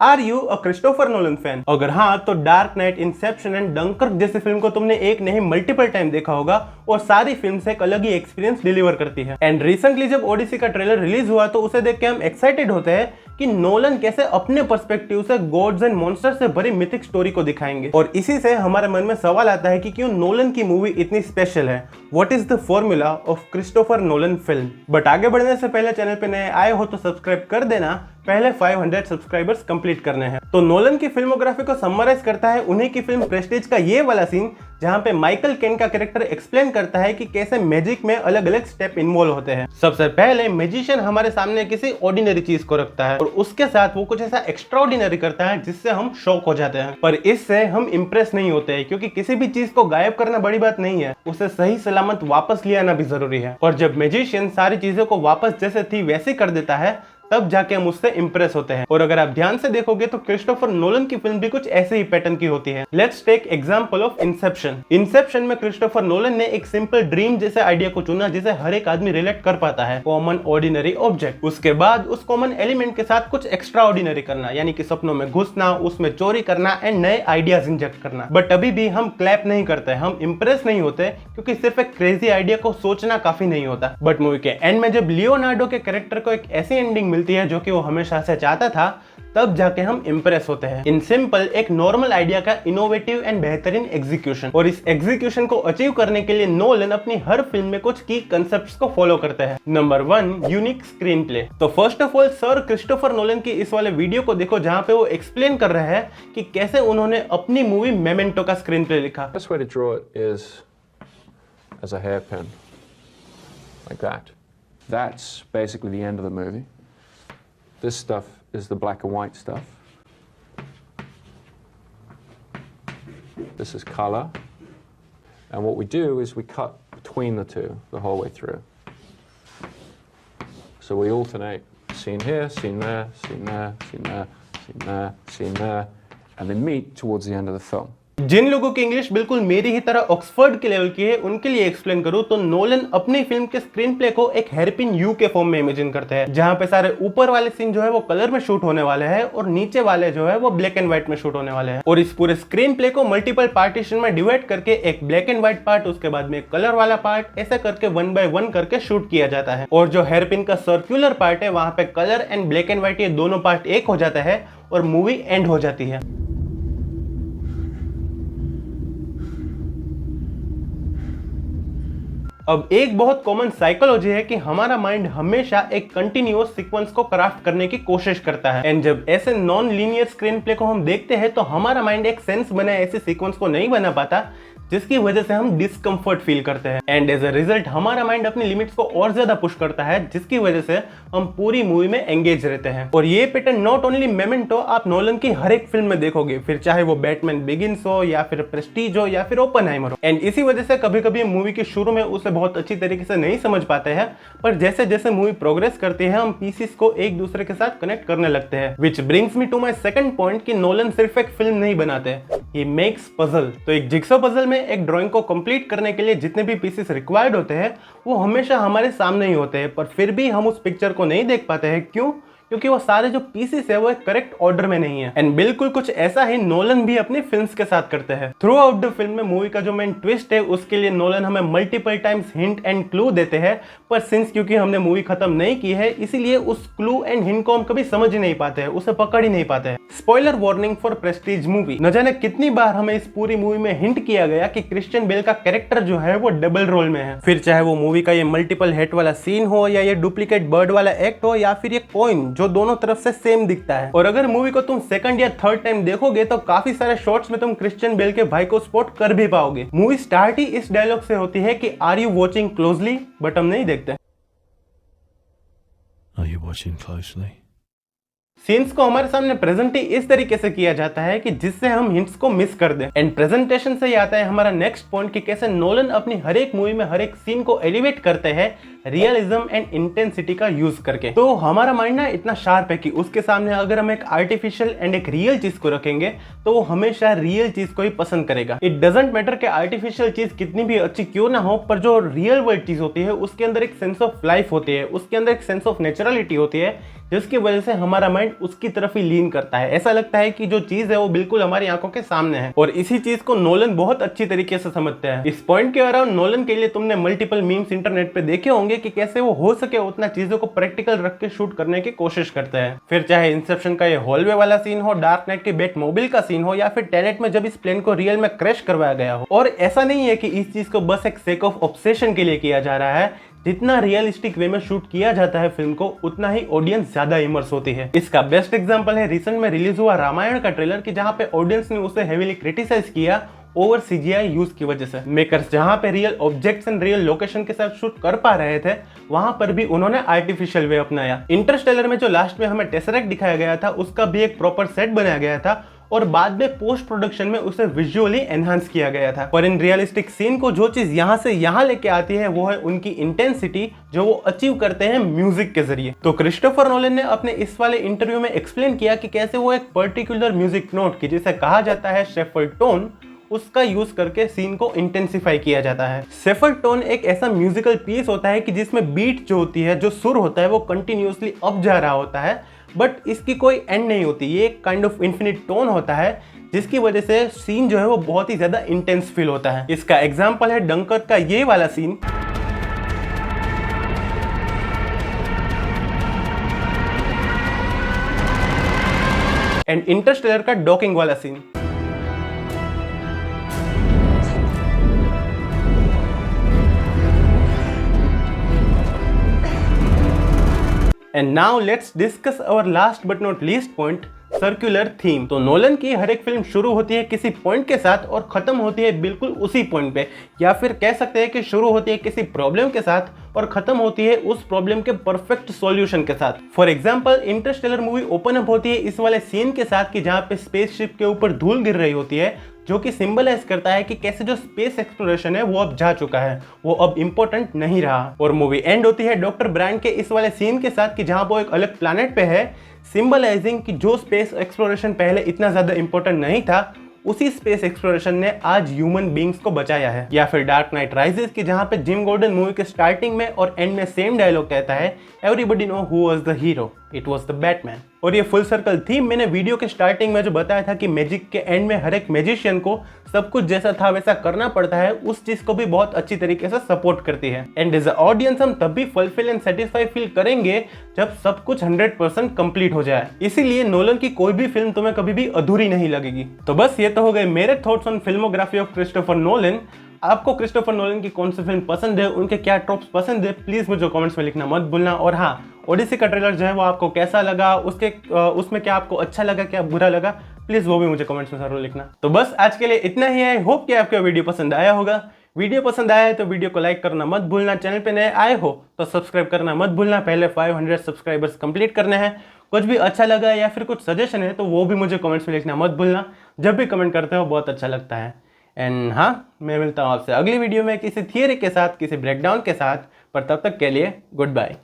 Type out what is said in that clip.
Are you a Christopher Nolan fan? अगर हाँ तो Dark Knight, Inception and Dunkirk जैसी फिल्म को तुमने एक नहीं मल्टीपल टाइम देखा होगा और सारी फिल्म एक अलग ही एक्सपीरियंस डिलीवर करती है। एंड रिसेंटली जब ओडिसी का ट्रेलर रिलीज हुआ तो उसे देख के हम एक्साइटेड होते हैं कि नोलन कैसे अपने पर्सपेक्टिव से गॉड्स एंड मॉन्स्टर्स से भरी मिथिक स्टोरी को दिखाएंगे। और इसी से हमारे मन में सवाल आता है कि क्यों नोलन की मूवी इतनी स्पेशल है। What is the formula of Christopher Nolan film? But आगे बढ़ने से पहले चैनल पे नए आए हो तो सब्सक्राइब कर देना, पहले 500 सब्सक्राइबर्स कंप्लीट करने हैं। तो नोलन की फिल्मोग्राफी को समराइज करता है उन्हीं की फिल्म प्रेस्टीज का ये वाला सीन जहां पे माइकल केन का कैरेक्टर एक्सप्लेन करता है कि कैसे मैजिक में अलग अलग स्टेप इन्वॉल्व होते हैं। सबसे पहले मैजिशियन हमारे सामने किसी ऑर्डिनरी चीज को रखता है और उसके साथ वो कुछ ऐसा एक्स्ट्राऑर्डिनरी करता है जिससे हम शॉक हो जाते हैं। पर इससे हम इंप्रेस नहीं होते हैं क्योंकि किसी भी चीज को गायब करना बड़ी बात नहीं है, उसे सही सलामत वापस ले आना भी जरूरी है। और जब मैजिशियन सारी चीजों को वापस जैसे थी वैसे कर देता है तब जाके हम उससे इंप्रेस होते हैं। और अगर आप ध्यान से देखोगे तो क्रिस्टोफर नोलन की फिल्म भी कुछ ऐसे ही पैटर्न की होती है। Let's take example of Inception. Inception में क्रिस्टोफर नोलन ने एक सिंपल ड्रीम जैसे आइडिया को चुना जिसे हर एक आदमी रिलेट कर पाता है, कॉमन ऑर्डिनरी ऑब्जेक्ट। उसके बाद उस कॉमन एलिमेंट के साथ कुछ एक्स्ट्रा ऑर्डिनरी करना, यानी कि सपनों में घुसना, उसमें चोरी करना एंड नए आइडियाज इंजेक्ट करना। बट अभी भी हम क्लैप नहीं करते, हम इंप्रेस नहीं होते क्योंकि सिर्फ एक क्रेजी आइडिया को सोचना काफी नहीं होता। बट मूवी के एंड में जब लियोनार्डो के कैरेक्टर को एक ऐसी एंडिंग मिलती है जो कि वो हमेशा से चाहता था, तब जाके हम इंप्रेस होते हैं। इन सिंपल एक नॉर्मल आइडिया का इनोवेटिव एंड बेहतरीन एग्जीक्यूशन। और इस एग्जीक्यूशन को अचीव करने के लिए नोलन अपनी हर फिल्म में कुछ की कंसेप्ट्स को फॉलो करते हैं। Number 1, unique screenplay. तो first of all sir Christopher Nolan की इस वाले वीडियो को देखो जहां पे वो एक्सप्लेन कर रहे हैं कि कैसे उन्होंने अपनी मूवी मेमेंटो का स्क्रीन प्ले लिखा। Best way to draw it is as a hairpin, like that. That's basically the end of the movie. This stuff is the black and white stuff. This is color. And what we do is we cut between the two the whole way through. So we alternate scene here, scene there, scene there, scene there, scene there, scene there, and they meet towards the end of the film. जिन लोगों की English बिल्कुल मेरी ही तरह Oxford के level की है उनके लिए एक्सप्लेन करूं तो नोलन अपनी फिल्म के स्क्रीन प्ले को एक हेयरपिन यू के फॉर्म में इमेजिन करते हैं, जहां पे सारे ऊपर वाले सीन जो है वो कलर में शूट होने वाले हैं और नीचे वाले जो है वो ब्लैक एंड व्हाइट में शूट होने वाले हैं। और इस पूरे स्क्रीन प्ले को मल्टीपल पार्टीशन में डिवाइड करके एक ब्लैक एंड व्हाइट पार्ट, उसके बाद में एक कलर वाला पार्ट, ऐसा करके 1 by 1 करके शूट किया जाता है। और जो हेयरपिन का सर्कुलर पार्ट है वहां पे colour and black and white ये दोनों पार्ट एक हो जाता है और मूवी एंड हो जाती है। अब एक बहुत कॉमन साइकोलॉजी है कि हमारा माइंड हमेशा एक कंटिन्यूअस सीक्वेंस को क्राफ्ट करने की कोशिश करता है। एंड जब ऐसे नॉन लीनियर स्क्रीन प्ले को हम देखते हैं तो हमारा माइंड एक सेंस बने ऐसे सीक्वेंस को नहीं बना पाता जिसकी वजह से हम डिस्कम्फर्ट फील करते हैं। एंड एज अ रिजल्ट हमारा माइंड अपनी लिमिट्स को और ज्यादा पुश करता है जिसकी वजह से हम पूरी मूवी में एंगेज रहते हैं। और ये पैटर्न नॉट ओनली मेमेंटो, आप नोलन की हर एक फिल्म में देखोगे, फिर चाहे वो बैटमैन बिगिंस हो या फिर प्रेस्टीज हो या फिर ओपनहाइमर हो। एंड इसी वजह से कभी कभी मूवी के शुरू में उसे बहुत अच्छी तरीके से नहीं समझ पाते हैं, पर जैसे जैसे मूवी प्रोग्रेस करती है हम पीसेस को एक दूसरे के साथ कनेक्ट करने लगते हैं। Which brings me to my second point कि नोलन सिर्फ एक फिल्म नहीं बनाते, ही मेक्स पजल। तो एक जिक्सॉ पजल में एक ड्राइंग को कंप्लीट करने के लिए जितने भी पीसेस रिक्वायर्ड होते हैं वो हमेशा हमारे सामने ही होते हैं, पर फिर भी हम उस पिक्चर को नहीं देख पाते हैं। क्यों? क्योंकि वो सारे जो पीसेस है वो एक करेक्ट ऑर्डर में नहीं है। एंड बिल्कुल कुछ ऐसा ही नोलन भी अपनी फिल्म्स के साथ करते हैं। थ्रू आउट द फिल्म में मूवी का जो मेन ट्विस्ट है उसके लिए नोलन हमें multiple times hint and clue देते हैं, पर सिंस क्योंकि हमने मूवी खत्म नहीं की है इसीलिए उस क्लू एंड हिंट को हम कभी समझ ही नहीं पाते हैं, उसे पकड़ ही नहीं पाते हैं। Spoiler warning for Prestige movie. न जाने कितनी बार हमें इस पूरी मूवी में हिंट किया गया कि क्रिश्चियन बेल का कैरेक्टर जो है वो डबल रोल में है। फिर चाहे वो मूवी का ये मल्टीपल हेड वाला सीन हो या ये डुप्लीकेट बर्ड वाला एक्ट हो या फिर ये कॉइन जो दोनों तरफ से सेम दिखता है। और अगर मूवी को तुम सेकंड या थर्ड टाइम देखोगे तो काफी सारे शॉट्स में तुम क्रिश्चियन बेल के भाई को स्पॉट कर भी पाओगे। मूवी स्टार्ट ही इस डायलॉग से होती है कि are you watching closely, but हम नहीं देखते। Are you watching closely? Scenes को हमारे सामने प्रेजेंट ही इस तरीके से किया जाता है कि जिससे हम हिंट्स को मिस कर दें। एंड प्रेजेंटेशन से ही आता है हमारा नेक्स्ट पॉइंट कि कैसे नोलन अपनी हर एक मूवी में हर एक सीन को एलिवेट करते हैं रियलिज्म एंड इंटेंसिटी का यूज करके। तो हमारा माइंड ना इतना शार्प है कि उसके सामने अगर हम एक आर्टिफिशियल एंड एक रियल चीज को रखेंगे तो वो हमेशा रियल चीज को ही पसंद करेगा। इट डजंट मैटर कि आर्टिफिशियल चीज कितनी भी अच्छी क्यों ना हो, पर जो रियल वर्ल्ड चीज होती है उसके अंदर एक सेंस ऑफ लाइफ होती है, उसके अंदर एक सेंस ऑफ नेचुरलिटी होती है जिसकी वजह से हमारा माइंड उसकी तरफ ही लीन करता है। ऐसा लगता है कि जो चीज है वो बिल्कुल हमारी आंखों के सामने है, और इसी चीज को नोलन बहुत अच्छी तरीके से समझते हैं। इस पॉइंट के अराउंड नोलन के लिए तुमने मल्टीपल मीम्स इंटरनेट पे देखे होंगे कि कैसे वो हो सके उतना चीजों को प्रैक्टिकल रख के शूट करने की कोशिश करते हैं। फिर चाहे इंसेप्शन का ये हॉलवे वाला सीन हो, डार्क नाइट के बैटमोबिल का सीन हो, या फिर टेनेट में जब इस प्लेन को रियल में क्रैश करवाया गया हो। और ऐसा नहीं है कि इस चीज को बस एक सेक ऑफ ऑब्सेशन के लिए किया जा रहा है। जितना रियलिस्टिक वे में शूट किया जाता है फिल्म को, उतना ही ऑडियंस ज्यादा इमर्स होती है। इसका बेस्ट एग्जांपल है रिसेंट में रिलीज हुआ रामायण का ट्रेलर कि जहां पे ऑडियंस ने उसे हेवीली क्रिटिसाइज किया ओवर सीजीआई यूज की वजह से। मेकर्स जहां पे real objects and real location के साथ शूट कर पा रहे थे, वहां पर भी उन्होंने आर्टिफिशियल वे अपनाया। इंटरस्टेलर में जो लास्ट में हमें टेसरेक्ट दिखाया गया था, उसका भी एक प्रॉपर सेट बनाया गया था और बाद में पोस्ट प्रोडक्शन में उसे विजुअली एनहांस किया गया था। पर इन रियलिस्टिक सीन को जो चीज यहां से यहां लेके आती है वो है उनकी इंटेंसिटी, जो वो अचीव करते हैं म्यूजिक के जरिए। तो क्रिस्टोफर नोलन ने अपने इस वाले इंटरव्यू में एक्सप्लेन किया कि कैसे वो एक पर्टिकुलर म्यूजिक नोट की, जिसे कहा जाता है शेफर्ड टोन, उसका यूज करके सीन को इंटेंसिफाई किया जाता है। शेफर्ड टोन एक ऐसा म्यूजिकल पीस होता है कि जिसमें बीट जो होती है, जो सुर होता है, वो कंटिन्यूअसली अप जा रहा होता है, बट इसकी कोई एंड नहीं होती। ये एक काइंड ऑफ इन्फिनिट टोन होता है, जिसकी वजह से सीन जो है वो बहुत ही ज्यादा इंटेंस फील होता है। इसका एग्जांपल है डंकर्क का ये वाला सीन, एंड इंटरस्टेलर का डॉकिंग वाला scene. And now let's discuss our last but not least point, circular theme. तो नोलन की हर एक फिल्म शुरू होती है किसी पॉइंट के साथ और खत्म होती है बिल्कुल उसी पॉइंट पे, या फिर कह सकते हैं कि शुरू होती है किसी प्रॉब्लम के साथ और खत्म होती है उस प्रॉब्लम के परफेक्ट सॉल्यूशन के साथ। For example Interstellar movie open up होती है इस वाले सीन के साथ कि जहाँ पे स्पेसशिप के ऊपर धूल गिर रही होती है, जो कि सिंबलाइज करता है कि कैसे जो स्पेस एक्सप्लोरेशन है वो अब जा चुका है, वो अब इंपॉर्टेंट नहीं रहा। और मूवी एंड होती है डॉक्टर ब्रांड के इस वाले सीन के साथ कि जहाँ वो एक अलग प्लैनेट पे है, सिंबलाइजिंग कि जो स्पेस एक्सप्लोरेशन पहले इतना ज्यादा इंपॉर्टेंट नहीं था, उसी स्पेस एक्सप्लोरेशन ने आज ह्यूमन बींग्स को बचाया है। या फिर डार्क नाइट राइजेस की जहां पे जिम गॉर्डन मूवी के स्टार्टिंग में और एंड में सेम डायलॉग कहता है, everybody know who was the hero, it was the Batman. और ये फुल सर्कल थीम मैंने वीडियो के स्टार्टिंग में जो बताया था कि मैजिक के एंड में हर एक मैजिशियन को सब कुछ जैसा था वैसा करना पड़ता है, उस चीज को भी बहुत अच्छी तरीके से सपोर्ट करती है। एंड एज अ ऑडियंस हम तब भी फुलफिल एंड सेटिस्फाई फील करेंगे जब सब कुछ 100% कंप्लीट हो जाए। इसीलिए नोलन की कोई भी फिल्म तुम्हें कभी भी अधूरी नहीं लगेगी। तो बस ये तो हो गए मेरे thoughts on filmography of Christopher Nolan. आपको क्रिस्टोफर नोलन की कौन सी फिल्म पसंद है, उनके क्या ट्रॉप्स पसंद है, प्लीज मुझे कमेंट्स में लिखना मत भूलना। और हाँ, ओडिसी का ट्रेलर जो है वो आपको कैसा लगा, उसमें क्या आपको अच्छा लगा, क्या बुरा लगा, प्लीज वो भी मुझे कमेंट्स में जरूर लिखना। तो बस आज के लिए इतना ही है। होप कि आपको वीडियो पसंद आया होगा। वीडियो पसंद आया है तो वीडियो को लाइक करना मत भूलना। चैनल पे नए आए हो तो सब्सक्राइब करना मत भूलना। पहले 500 सब्सक्राइबर्स कंप्लीट करने हैं। कुछ भी अच्छा लगा या फिर कुछ सजेशन है तो वो भी मुझे कमेंट्स में लिखना मत भूलना। जब भी कमेंट करते हो बहुत अच्छा लगता है। एंड हाँ, मैं मिलता हूँ आपसे अगली वीडियो में किसी थियरी के साथ, किसी ब्रेकडाउन के साथ। पर तब तक के लिए गुड बाय।